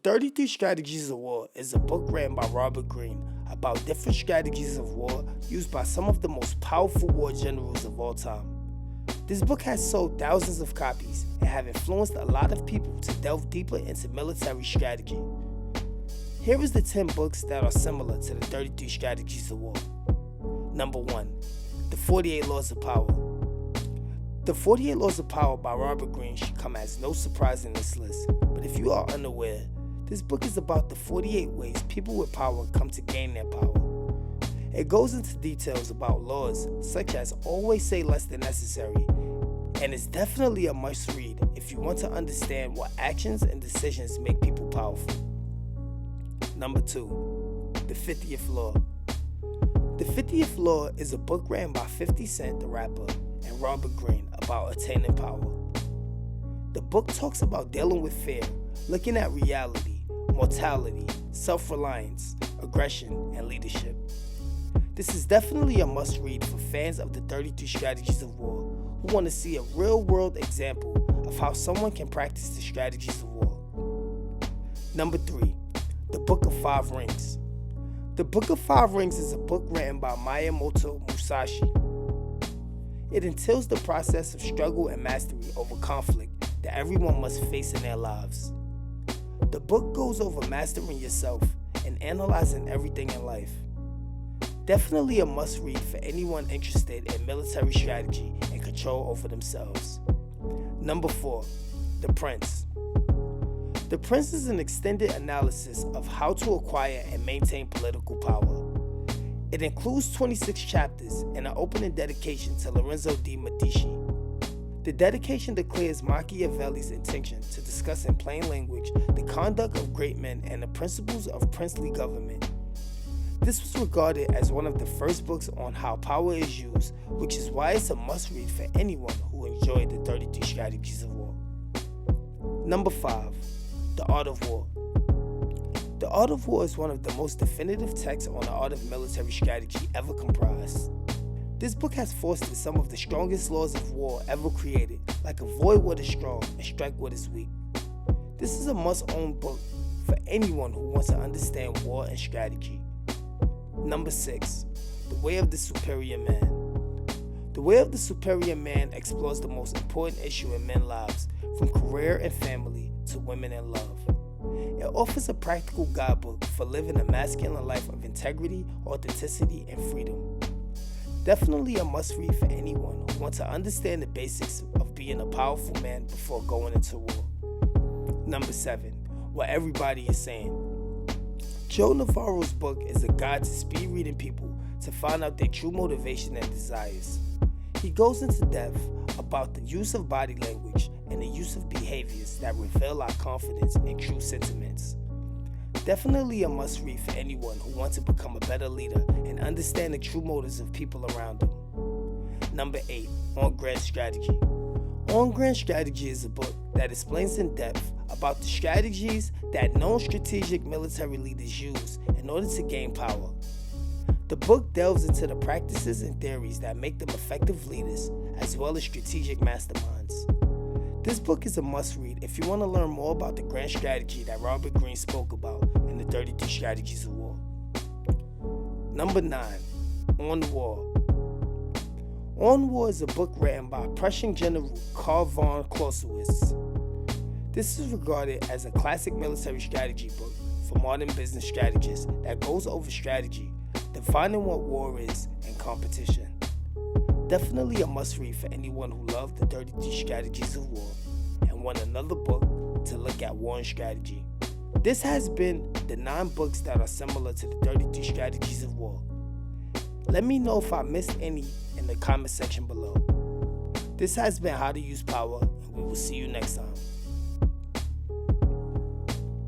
33 Strategies of War is a book written by Robert Greene about different strategies of war used by some of the most powerful war generals of all time. This book has sold thousands of copies and have influenced a lot of people to delve deeper into military strategy. Here is the 10 books that are similar to the 33 Strategies of War. Number 1. The 48 Laws of Power. The 48 Laws of Power by Robert Greene should come as no surprise in this list, but if you are unaware, this book is about the 48 ways people with power come to gain their power. It goes into details about laws such as always say less than necessary, and it's definitely a must read if you want to understand what actions and decisions make people powerful. Number 2. The 50th Law. The 50th Law is a book written by 50 Cent, the rapper, and Robert Greene about attaining power. The book talks about dealing with fear, looking at reality, mortality, self-reliance, aggression, and leadership. This is definitely a must-read for fans of the 33 Strategies of War who want to see a real-world example of how someone can practice the strategies of war. Number 3. The Book of Five Rings. The Book of Five Rings is a book written by Miyamoto Musashi. It entails the process of struggle and mastery over conflict that everyone must face in their lives. The book goes over mastering yourself and analyzing everything in life. Definitely a must-read for anyone interested in military strategy and control over themselves. Number 4. The Prince. The Prince is an extended analysis of how to acquire and maintain political power. It includes 26 chapters and an opening dedication to Lorenzo de' Medici. The dedication declares Machiavelli's intention to discuss in plain language the conduct of great men and the principles of princely government. This was regarded as one of the first books on how power is used, which is why it's a must-read for anyone who enjoyed the 33 Strategies of War. Number 5. The Art of War. The Art of War is one of the most definitive texts on the art of military strategy ever comprised. This book has fostered some of the strongest laws of war ever created, like avoid what is strong and strike what is weak. This is a must-own book for anyone who wants to understand war and strategy. Number 6. The Way of the Superior Man. The Way of the Superior Man explores the most important issue in men's lives, from career and family to women and love. It offers a practical guidebook for living a masculine life of integrity, authenticity, and freedom. Definitely a must-read for anyone who wants to understand the basics of being a powerful man before going into war. Number 7. What Everybody is Saying. Joe Navarro's book is a guide to speed reading people to find out their true motivation and desires. He goes into depth about the use of body language and the use of behaviors that reveal our confidence and true sentiments. Definitely a must-read for anyone who wants to become a better leader and understand the true motives of people around them. Number 8. On Grand Strategy. On Grand Strategy is a book that explains in depth about the strategies that known strategic military leaders use in order to gain power. The book delves into the practices and theories that make them effective leaders, as well as strategic masterminds. This book is a must-read if you want to learn more about the grand strategy that Robert Greene spoke about in the 33 Strategies of War. Number 9. On War. On War is a book written by Prussian General Karl von Clausewitz. This is regarded as a classic military strategy book for modern business strategists that goes over strategy, defining what war is, and competition. Definitely a must-read for anyone who loved the 33 Strategies of War and want another book to look at war and strategy. This has been the 9 books that are similar to the 33 Strategies of War. Let me know if I missed any in the comment section below. This has been How to Use Power, and we will see you next time.